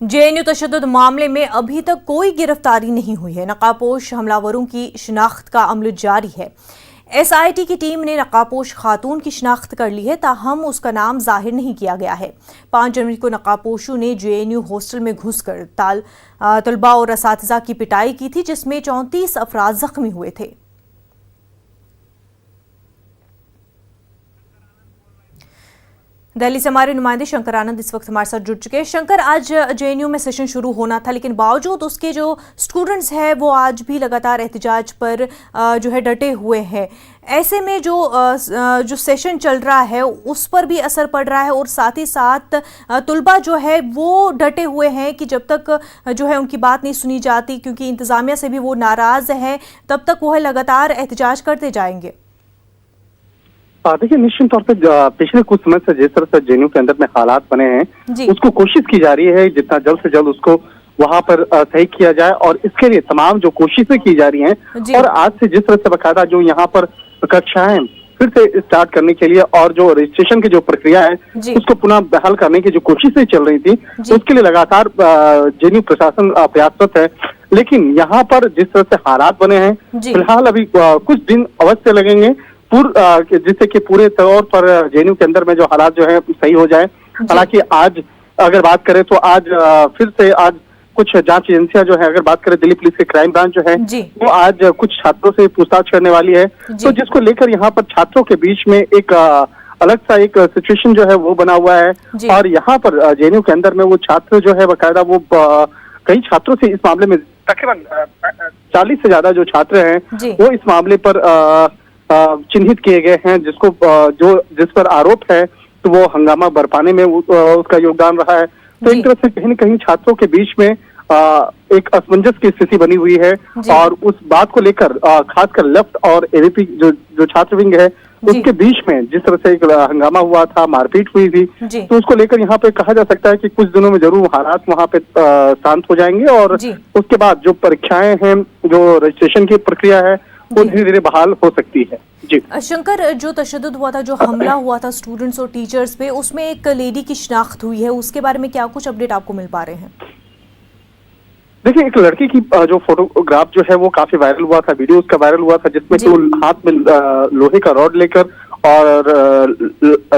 JNU तशद्दुद मामले में अभी तक कोई गिरफ्तारी नहीं हुई है। नकाबपोश हमलावरों की शिनाख्त का अमल जारी है। एसआईटी की टीम ने नकाबपोश खातून की शिनाख्त कर ली है, ताहम उसका नाम जाहिर नहीं किया गया है। 5 जनवरी को नकाबपोशों ने जेएनयू हॉस्टल में घुसकर तलबा और असातिज़ा की पिटाई की थी, जिसमें 34 अफराद जख्मी हुए थे। दिल्ली से हमारे नुमाइंदे शंकर आनंद इस वक्त हमारे साथ जुड़ चुके हैं। शंकर, आज जेएनयू में सेशन शुरू होना था, लेकिन बावजूद उसके जो स्टूडेंट्स हैं वो आज भी लगातार एहतजाज पर जो है डटे हुए हैं। ऐसे में जो सेशन चल रहा है उस पर भी असर पड़ रहा है और साथ ही साथ तुलबा जो है वो डटे हुए हैं कि जब तक जो है उनकी बात नहीं सुनी जाती, क्योंकि इंतजामिया से भी वो नाराज हैं, तब तक वो लगातार एहतजाज करते जाएंगे। देखिए, निश्चित तौर पे पिछले कुछ समय से जिस तरह से जेएनयू के अंदर में हालात बने हैं, उसको कोशिश की जा रही है जितना जल्द से जल्द उसको वहां पर सही किया जाए, और इसके लिए तमाम जो कोशिशें की जा रही हैं, और आज से जिस तरह से बकायदा जो यहाँ पर कक्षाएं फिर से स्टार्ट करने के लिए और जो रजिस्ट्रेशन की जो प्रक्रिया है उसको पुनः बहाल करने की जो कोशिशें चल रही थी, उसके लिए लगातार जेएनयू प्रशासन प्रयासरत है। लेकिन यहाँ पर जिस तरह से हालात बने हैं, फिलहाल अभी कुछ दिन अवश्य लगेंगे जिससे कि पूरे तौर पर जेएनयू के अंदर में जो हालात जो है सही हो जाए। हालांकि आज अगर बात करें तो आज फिर से आज कुछ जांच एजेंसियां जो है, अगर बात करें दिल्ली पुलिस के क्राइम ब्रांच जो है, वो आज कुछ छात्रों से पूछताछ करने वाली है, तो जिसको लेकर यहाँ पर छात्रों के बीच में एक अलग सा एक सिचुएशन जो है वो बना हुआ है। और यहाँ पर जेएनयू के अंदर में वो छात्र जो है बाकायदा वो कई छात्रों से इस मामले में तकरीबन 40 से ज्यादा जो छात्र हैं वो इस मामले पर चिन्हित किए गए हैं, जिस पर आरोप है तो वो हंगामा बरपाने में उसका योगदान रहा है। तो एक तरह से कहीं न कहीं छात्रों के बीच में एक असमंजस की स्थिति बनी हुई है, और उस बात को लेकर खासकर लेफ्ट और एबीपी जो छात्र विंग है उसके बीच में जिस तरह से एक हंगामा हुआ था, मारपीट हुई थी, तो उसको लेकर यहाँ पे कहा जा सकता है कि कुछ दिनों में जरूर हालात वहाँ पे शांत हो जाएंगे, और उसके बाद जो परीक्षाएं हैं, जो रजिस्ट्रेशन की प्रक्रिया है, वो धीरे धीरे बहाल हो सकती है। जी शंकर, जो तशद्दुद हुआ था, जो हमला हुआ था स्टूडेंट्स और टीचर्स पे, उसमें एक लेडी की शिनाख्त हुई है, उसके बारे में क्या कुछ अपडेट आपको मिल पा रहे हैं? देखिए, एक लड़की की जो फोटोग्राफ जो है वो काफी वायरल हुआ था, वीडियो उसका वायरल हुआ था, जिसमें कि वो हाथ में लोहे का रॉड लेकर और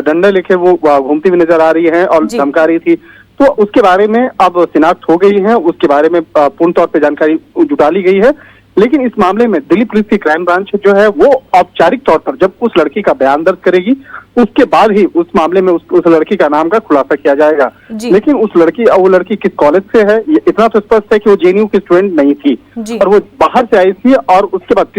डंडा लेके वो घूमती हुई नजर आ रही है और धमका रही थी। तो उसके बारे में अब शिनाख्त हो गई है, उसके बारे में पूर्ण तौर पर जानकारी जुटा ली गई है। लेकिन इस मामले में दिल्ली पुलिस की क्राइम ब्रांच जो है वो औपचारिक तौर पर जब उस लड़की का बयान दर्ज करेगी, उसके बाद ही उस मामले में उस लड़की का नाम का खुलासा किया जाएगा। लेकिन वो लड़की किस कॉलेज से है, ये इतना तो स्पष्ट है कि वो जेएनयू की स्टूडेंट नहीं थी, और वो बाहर से आई थी, और उसके बाद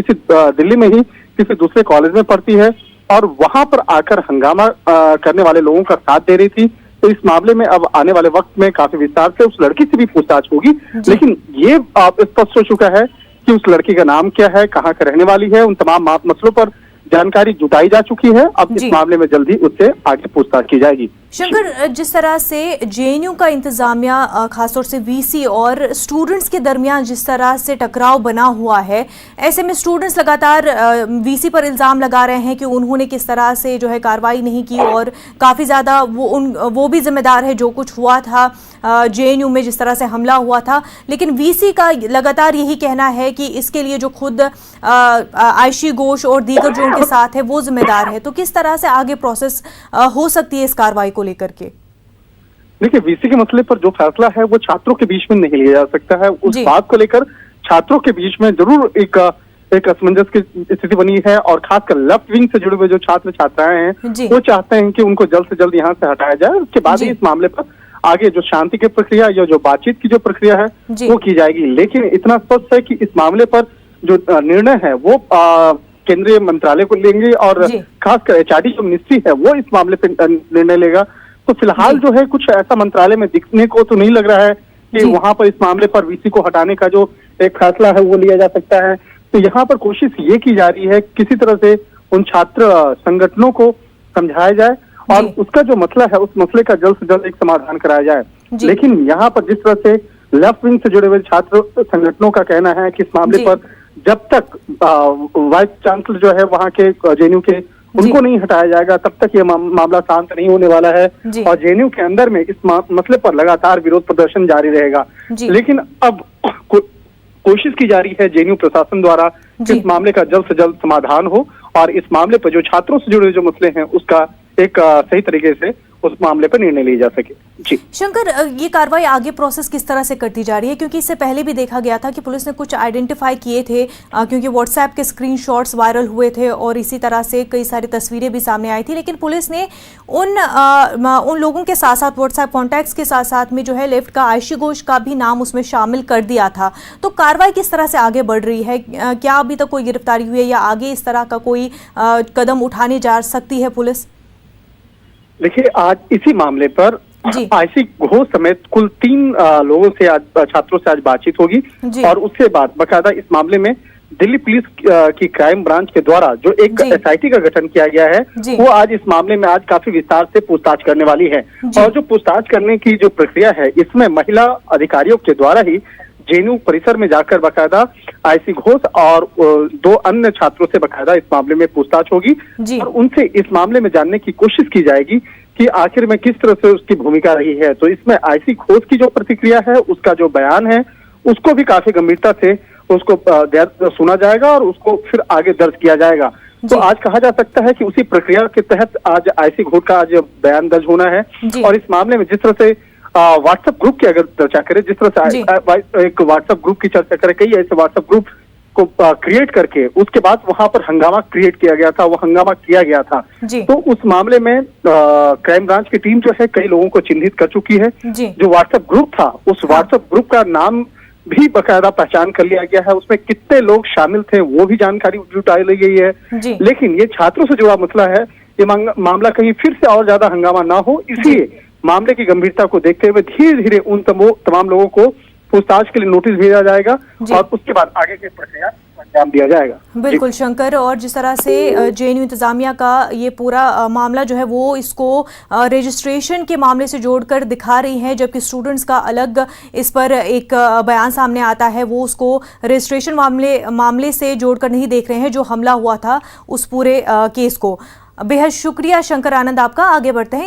दिल्ली में ही किसी दूसरे कॉलेज में पढ़ती है, और वहां पर आकर हंगामा करने वाले लोगों का साथ दे रही थी। तो इस मामले में अब आने वाले वक्त में काफी विस्तार से उस लड़की से भी पूछताछ होगी। लेकिन ये स्पष्ट हो चुका है कि उस लड़की का नाम क्या है, कहाँ का रहने वाली है, उन तमाम मसलों पर जानकारी जुटाई जा चुकी है। अब इस मामले में जल्दी उससे आगे पूछताछ की जाएगी। शंकर, जिस तरह से जेएनयू का इंतजामिया खासतौर से वीसी और स्टूडेंट्स के दरमियान जिस तरह से टकराव बना हुआ है, ऐसे में स्टूडेंट्स लगातार वीसी पर इल्जाम लगा रहे हैं कि उन्होंने किस तरह से जो है कार्रवाई नहीं की, और काफ़ी ज़्यादा वो भी जिम्मेदार है जो कुछ हुआ था जेएनयू में, जिस तरह से हमला हुआ था। लेकिन वीसी का लगातार यही कहना है कि इसके लिए जो खुद आयशी घोष और दीगर जो उनके साथ है वो जिम्मेदार है। तो किस तरह से आगे प्रोसेस हो सकती है इस कार्रवाई को लेकर के? देखिए, वीसी के मसले पर जो फैसला है वो छात्रों के बीच में नहीं लिया जा सकता है। उस बात को लेकर छात्रों के बीच में जरूर एक असमंजस की स्थिति बनी है, और खासकर लेफ्ट विंग से जुड़े हुए जो छात्र छात्राएं हैं वो चाहते हैं कि उनको जल्द से जल्द यहाँ से हटाया जाए। उसके बाद ही इस मामले पर आगे जो शांति की प्रक्रिया या जो बातचीत की जो प्रक्रिया है वो की जाएगी। लेकिन इतना स्पष्ट है कि इस मामले पर जो निर्णय है वो केंद्रीय मंत्रालय को लेंगे, और खासकर एचआरडी जो मिनिस्ट्री है वो इस मामले पर निर्णय लेगा। तो फिलहाल जो है कुछ ऐसा मंत्रालय में दिखने को तो नहीं लग रहा है कि वहां पर इस मामले पर वीसी को हटाने का जो एक फैसला है वो लिया जा सकता है। तो यहाँ पर कोशिश ये की जा रही है किसी तरह से उन छात्र संगठनों को समझाया जाए, और उसका जो मसला है उस मसले का जल्द से जल्द एक समाधान कराया जाए। लेकिन यहाँ पर जिस तरह से लेफ्ट विंग से जुड़े हुए छात्र संगठनों का कहना है कि इस मामले पर जब तक वाइस चांसलर जो है वहाँ के जेएनयू के उनको नहीं हटाया जाएगा तब तक ये मामला शांत नहीं होने वाला है। और जेएनयू के अंदर में इस मसले पर लगातार विरोध प्रदर्शन जारी रहेगा। लेकिन अब कोशिश की जा रही है जेएनयू प्रशासन द्वारा इस मामले का जल्द से जल्द समाधान हो और इस मामले पर जो छात्रों से जुड़े जो मसले हैं उसका एक सही तरीके से उस मामले पर निर्णय लिया जा सके। जी शंकर, ये कार्रवाई आगे प्रोसेस किस तरह से करती जा रही है? क्योंकि इससे पहले भी देखा गया था कि पुलिस ने कुछ आइडेंटिफाई किए थे, क्योंकि व्हाट्सएप के स्क्रीनशॉट्स वायरल हुए थे और इसी तरह से कई सारी तस्वीरें भी सामने आई थी, लेकिन पुलिस ने उन लोगों के साथ साथ व्हाट्सएप कॉन्टैक्ट्स के साथ साथ में जो है लेफ्ट का आयशी घोष का भी नाम उसमें शामिल कर दिया था। तो कार्रवाई किस तरह से आगे बढ़ रही है? क्या अभी तक कोई गिरफ्तारी हुई है या आगे इस तरह का कोई कदम उठाने जा सकती है पुलिस? देखिए, आज इसी मामले पर आयशी घोष समेत कुल 3 लोगों से आज छात्रों से आज बातचीत होगी और उसके बाद बकायदा इस मामले में दिल्ली पुलिस की क्राइम ब्रांच के द्वारा जो एक एसआईटी का गठन किया गया है वो आज इस मामले में आज काफी विस्तार से पूछताछ करने वाली है। और जो पूछताछ करने की जो प्रक्रिया है इसमें महिला अधिकारियों के द्वारा ही जेएनयू परिसर में जाकर बकायदा आयशी घोष और 2 अन्य छात्रों से बकायदा इस मामले में पूछताछ होगी और उनसे इस मामले में जानने की कोशिश की जाएगी कि आखिर में किस तरह से उसकी भूमिका रही है। तो इसमें आयशी घोष की जो प्रतिक्रिया है, उसका जो बयान है, उसको भी काफी गंभीरता से उसको सुना जाएगा और उसको फिर आगे दर्ज किया जाएगा। तो आज कहा जा सकता है कि उसी प्रक्रिया के तहत आज आयशी घोष का आज बयान दर्ज होना है। और इस मामले में जिस तरह से व्हाट्सएप ग्रुप की अगर चर्चा करें, जिस तरह से एक व्हाट्सएप ग्रुप की चर्चा करें, कई ऐसे व्हाट्सएप ग्रुप को क्रिएट करके उसके बाद वहां पर हंगामा क्रिएट किया गया था, वो हंगामा किया गया था। तो उस मामले में क्राइम ब्रांच की टीम जो है कई लोगों को चिन्हित कर चुकी है। जो व्हाट्सएप ग्रुप था उस व्हाट्सएप ग्रुप का नाम भी बकायदा पहचान कर लिया गया है, उसमें कितने लोग शामिल थे वो भी जानकारी जुटाई ली गई है। लेकिन ये छात्रों से जुड़ा मसला है, ये मामला कहीं फिर से और ज्यादा हंगामा ना हो, इसलिए मामले की गंभीरता को देखते हुए धीरे धीरे उन तमाम लोगों को पूछताछ के लिए नोटिस भेजा जाएगा और उसके बाद आगे की प्रक्रिया को अंजाम दिया जाएगा। बिल्कुल शंकर, और जिस तरह से जेएनयू इंतजामिया का ये पूरा मामला जो है वो इसको रजिस्ट्रेशन के मामले से जोड़कर दिखा रही है, जबकि स्टूडेंट्स का अलग इस पर एक बयान सामने आता है, वो उसको रजिस्ट्रेशन मामले से जोड़कर नहीं देख रहे हैं जो हमला हुआ था उस पूरे केस को। बेहद शुक्रिया शंकर आनंद आपका। आगे बढ़ते हैं।